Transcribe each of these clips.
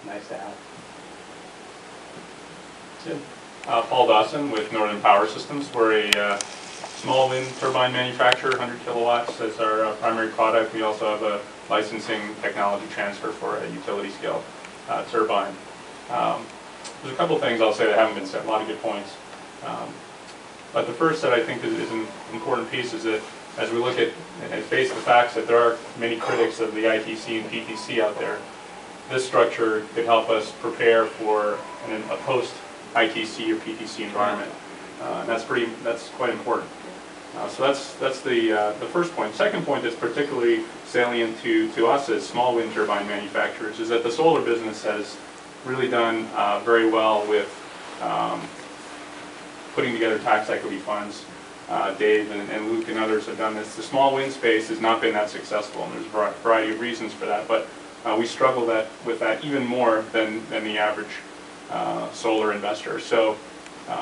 nice to have. Paul Dawson with Northern Power Systems. We're a small wind turbine manufacturer, 100 kilowatts. That's our primary product. We also have a licensing technology transfer for a utility scale turbine. There's a couple of things I'll say that haven't been said, a lot of good points. But the first that I think is an important piece is that as we look at and face the facts that there are many critics of the ITC and PTC out there, this structure could help us prepare for a post-ITC or PTC environment. And that's quite important. So that's the first point. Second point that's particularly salient to us as small wind turbine manufacturers is that the solar business has really done very well with putting together tax equity funds. Dave and Luke and others have done this. The small wind space has not been that successful, and there's a variety of reasons for that, but we struggle with that even more than the average solar investor. So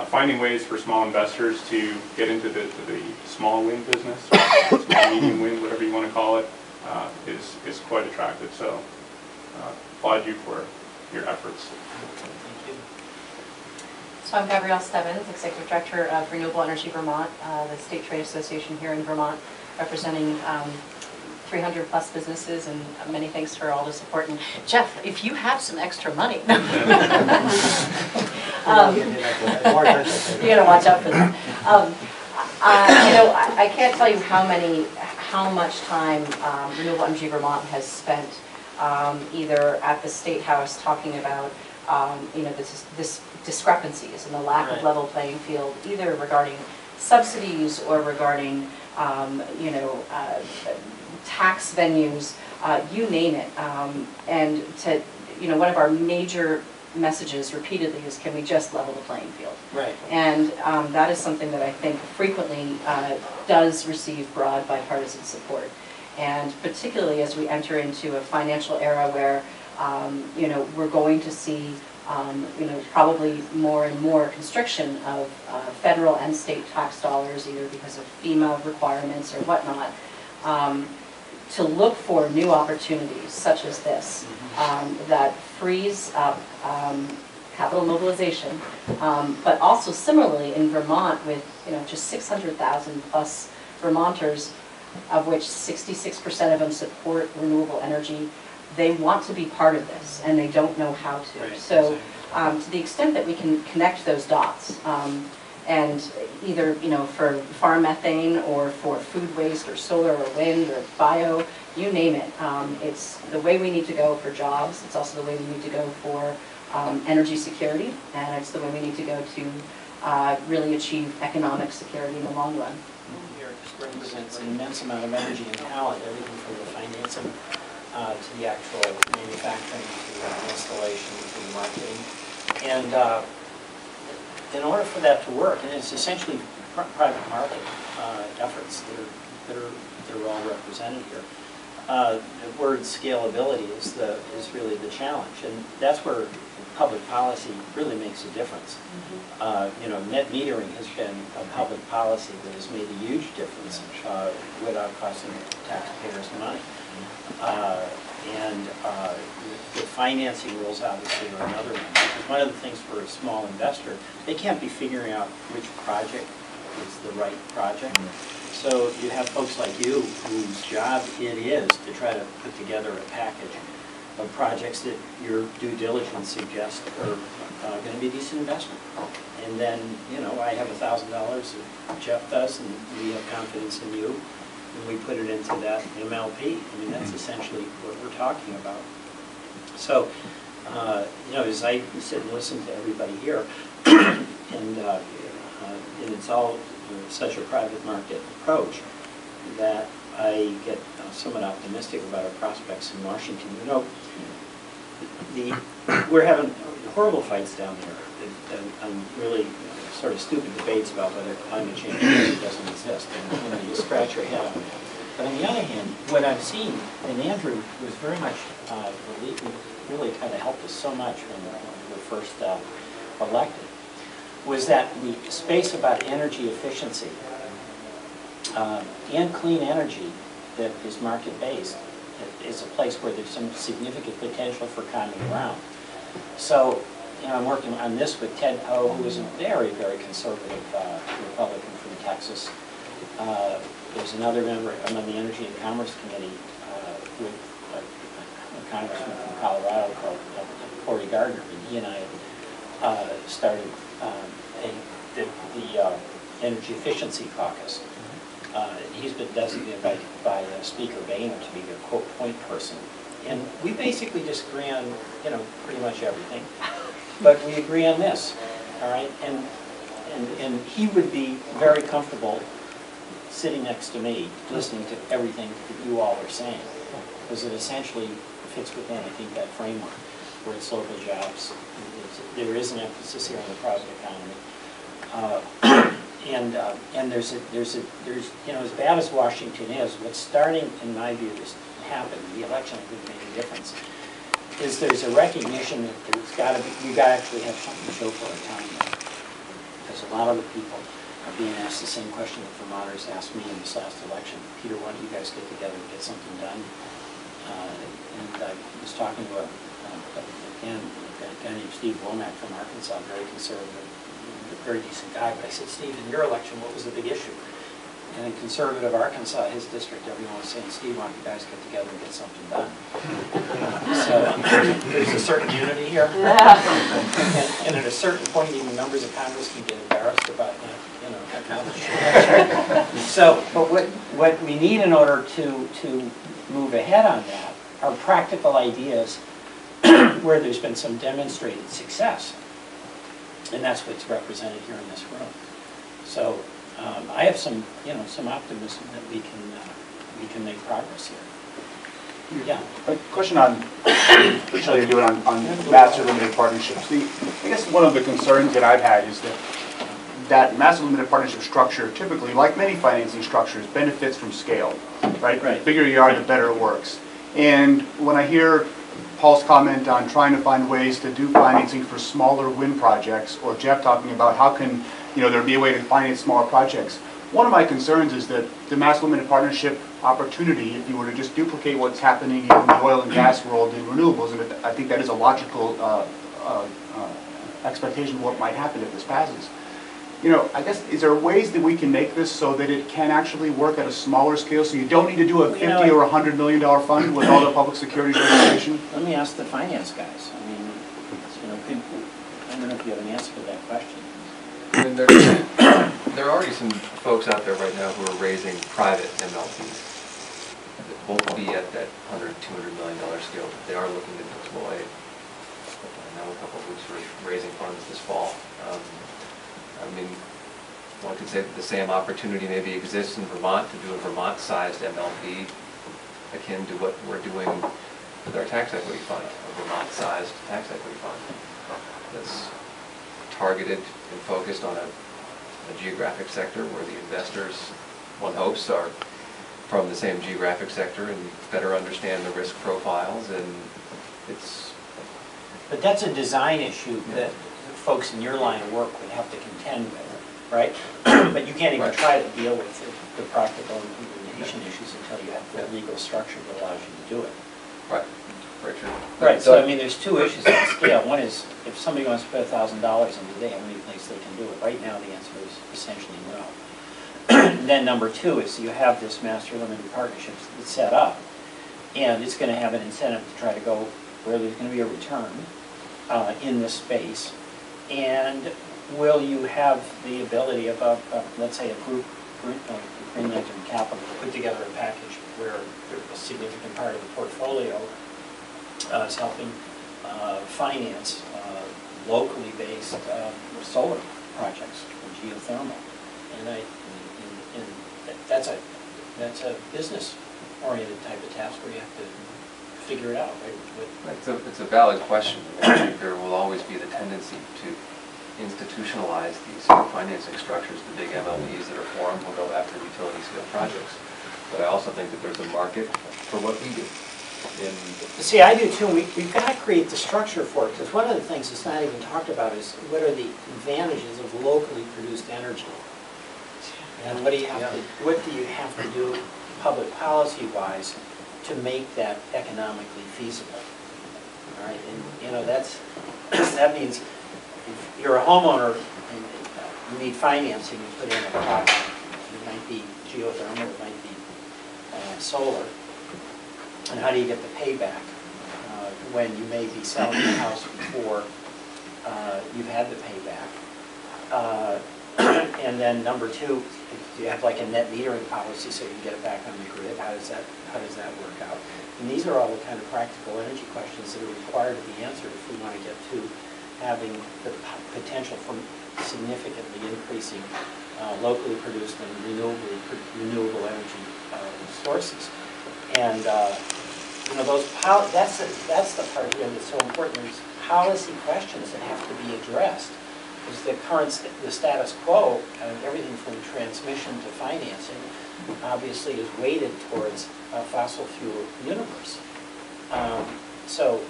finding ways for small investors to get into the small wind business, small medium wind, whatever you want to call it, is quite attractive. So applaud you for your efforts. So I'm Gabrielle Stebbins, Executive Director of Renewable Energy Vermont, the state trade association here in Vermont, representing 300 plus businesses, and many thanks for all the support. And Jeff, if you have some extra money, you gotta watch out for that. I can't tell you how much time Renewable Energy Vermont has spent either at the State House talking about this discrepancies and the lack of level playing field, either regarding subsidies or regarding tax venues, you name it. And one of our major messages repeatedly is, can we just level the playing field? Right. And that is something that I think frequently does receive broad bipartisan support. And particularly as we enter into a financial era where we're going to see probably more and more constriction of federal and state tax dollars, either because of FEMA requirements or whatnot, to look for new opportunities such as this that frees up capital mobilization, but also similarly in Vermont with just 600,000 plus Vermonters, of which 66% of them support renewable energy. They want to be part of this, and they don't know how to. Right. So to the extent that we can connect those dots, and either for farm methane or for food waste or solar or wind or bio, you name it, it's the way we need to go for jobs. It's also the way we need to go for energy security, and it's the way we need to go to really achieve economic security in the long run. Represents an immense amount of energy and talent, everything from the financing to the actual manufacturing, to the installation, to the marketing. And in order for that to work, and it's essentially private market efforts that are all represented here. The word scalability is really the challenge, and that's where public policy really makes a difference. Net metering has been a public policy that has made a huge difference without costing taxpayers money. The financing rules obviously are another one. Because one of the things for a small investor, they can't be figuring out which project is the right project. So you have folks like you whose job it is to try to put together a package of projects that your due diligence suggests are going to be a decent investment. And then, I have $1,000 that Jeff does, and we have confidence in you, and we put it into that MLP. I mean, that's essentially what we're talking about. So, as I sit and listen to everybody here, and it's all such a private market approach that I get somewhat optimistic about our prospects in Washington. We're having horrible fights down there on really sort of stupid debates about whether climate change doesn't exist, and you scratch your head on that. But on the other hand, what I've seen, and Andrew was very much really kind of helped us so much when we were first elected, was that the space about energy efficiency and clean energy that is market-based is a place where there's some significant potential for common ground. So, you know, I'm working on this with Ted Poe, who is a very, very conservative Republican from Texas. There's another member, I'm on the Energy and Commerce Committee with a congressman from Colorado called Cory Gardner, and he and I started the Energy Efficiency Caucus. He's been designated by Speaker Boehner to be their quote point person. And we basically disagree on, you know, pretty much everything. But we agree on this, all right? And he would be very comfortable sitting next to me, listening to everything that you all are saying. Because it essentially fits within, I think, that framework where it's local jobs. There is an emphasis here on the private economy. And there's you know, as bad as Washington is, what's starting, in my view, to happen, the election I think made a difference, is there's a recognition that there's got to be, we got to actually have something to show for our town now. Because a lot of the people are being asked the same question that Vermonters asked me in this last election. Peter, why don't you guys get together and get something done? And I was talking to a guy named Steve Womack from Arkansas, very conservative, very decent guy. But I said, Steve, in your election, what was the big issue? And in conservative Arkansas, his district, everyone was saying, Steve, why don't you guys get together and get something done? So there's a certain unity here. And at a certain point, even members of Congress can get embarrassed about, you know, technology. So, but what we need in order to move ahead on that are practical ideas where there's been some demonstrated success. And that's what's represented here in this room. So I have some, you know, some optimism that we can make progress here. Yeah. A question on, actually you're doing on master limited partnerships. I guess one of the concerns that I've had is that master limited partnership structure typically, like many financing structures, benefits from scale, right? Right. The bigger you are, the better it works. And when I hear Paul's comment on trying to find ways to do financing for smaller wind projects, or Jeff talking about how can, you know, there be a way to finance smaller projects. One of my concerns is that the master limited partnership opportunity, if you were to just duplicate what's happening in the oil and gas world in renewables, and I think that is a logical expectation of what might happen if this passes. You know, I guess, is there ways that we can make this so that it can actually work at a smaller scale, so you don't need to do a $50 or $100 million fund with all the public securities regulation? Let me ask the finance guys. I mean, you know, I don't know if you have an answer to that question. I mean, there are already some folks out there right now who are raising private MLPs that won't be at that $100, $200 million scale, but they are looking to deploy. I know a couple of groups are raising funds this fall. I mean, one could say that the same opportunity maybe exists in Vermont to do a Vermont-sized MLP akin to what we're doing with our tax equity fund, a Vermont-sized tax equity fund that's targeted and focused on a geographic sector where the investors, one hopes, are from the same geographic sector and better understand the risk profiles, and it's... But that's a design issue that folks in your line of work would have to contend with, right? But you can't even try to deal with the practical implementation issues until you have the legal structure that allows you to do it. Right. Very true. Right, so I mean, there's two issues on scale. One is, if somebody wants to put $1,000 into they have any place they can do it. Right now, the answer is essentially no. Then number two is you have this master limited partnerships that's set up, and it's going to have an incentive to try to go where there's going to be a return in this space. And will you have the ability of, let's say, a group, Green Lantern Capital, put together a package where a significant part of the portfolio is helping finance locally based solar projects or geothermal, and that's a business-oriented type of task where you have to figure it out, right? It's a valid question. I think there will always be the tendency to institutionalize these financing structures. The big MLPs that are formed will go after utility-scale projects. But I also think that there's a market for what we do. See, I do too. We've got to create the structure for it, because one of the things that's not even talked about is what are the advantages of locally produced energy, and what do you have to do public policy-wise to make that economically feasible? All right, and that means if you're a homeowner and you need financing, you put in a project. It might be geothermal, it might be solar. And how do you get the payback when you may be selling the house before you've had the payback? And then number two, do you have like a net metering policy so you can get it back on the grid? How does that work out? And these are all the kind of practical energy questions that are required to be answered if we want to get to having the potential for significantly increasing locally produced and renewable energy sources. And that's the part here that's so important. There's policy questions that have to be addressed. Because the status quo, everything from transmission to financing, obviously is weighted towards a fossil fuel universe. So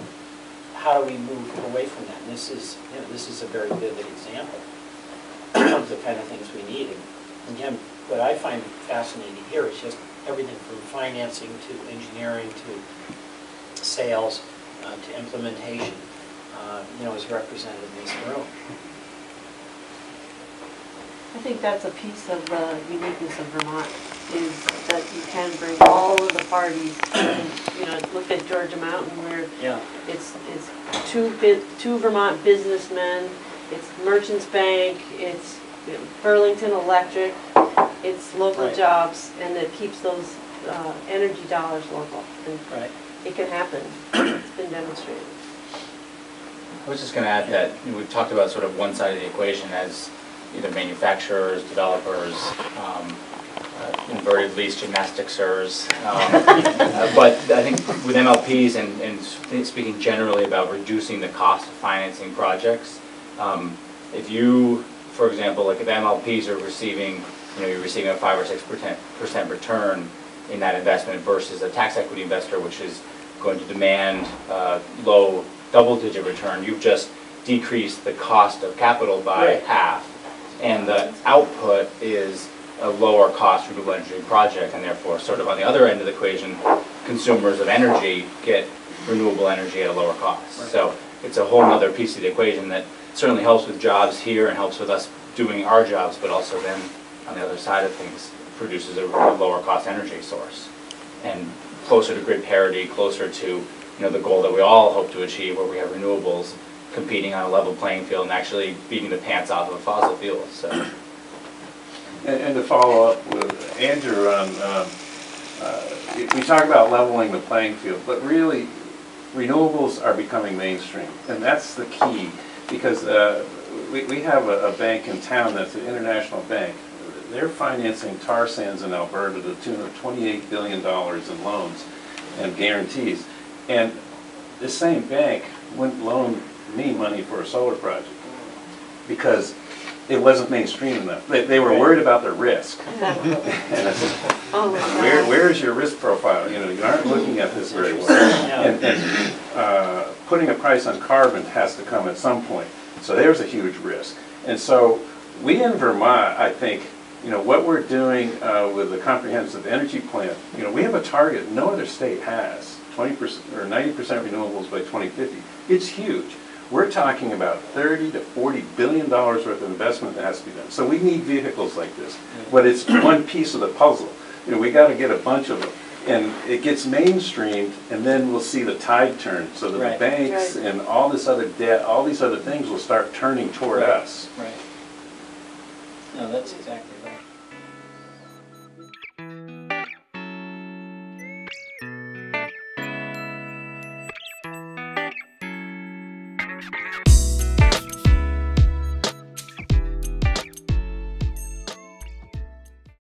how do we move away from that? And this is a very vivid example of the kind of things we need. And again, what I find fascinating here is just everything from financing to engineering to sales to implementation, is represented in this room. I think that's a piece of the uniqueness of Vermont, is that you can bring all of the parties. And, look at Georgia Mountain, where it's two Vermont businessmen, it's Merchants Bank, it's Burlington Electric, it's local jobs, and it keeps those energy dollars local. And it can happen. It's been demonstrated. I was just going to add that we've talked about sort of one side of the equation as either manufacturers, developers, inverted lease gymnasticsers. But I think with MLPs and speaking generally about reducing the cost of financing projects, if you, for example, like if MLPs are receiving, you're receiving a 5 or 6% return in that investment versus a tax equity investor, which is going to demand low double-digit return, you've just decreased the cost of capital by half. And the output is a lower cost renewable energy project, and therefore sort of on the other end of the equation, consumers of energy get renewable energy at a lower cost. Right. So it's a whole other piece of the equation that certainly helps with jobs here and helps with us doing our jobs, but also then on the other side of things produces a lower cost energy source. And closer to grid parity, closer to the goal that we all hope to achieve, where we have renewables competing on a level playing field and actually beating the pants off of fossil fuels. So. And to follow up with Andrew on, we talk about leveling the playing field, but really renewables are becoming mainstream, and that's the key, because we have a bank in town that's an international bank. They're financing tar sands in Alberta to the tune of $28 billion in loans and guarantees. And the same bank wouldn't loan me money for a solar project because it wasn't mainstream enough. They were worried about their risk. And I said, where's your risk profile? You aren't looking at this very well. And putting a price on carbon has to come at some point. So there's a huge risk. And so we in Vermont, I think, what we're doing with the comprehensive energy plan, we have a target no other state has, 20% or 90% renewables by 2050. It's huge. We're talking about $30 to $40 billion worth of investment that has to be done. So we need vehicles like this. But it's one piece of the puzzle. We got to get a bunch of them. And it gets mainstreamed, and then we'll see the tide turn. So that the banks and all this other debt, all these other things will start turning toward us. Right. No, that's exactly right.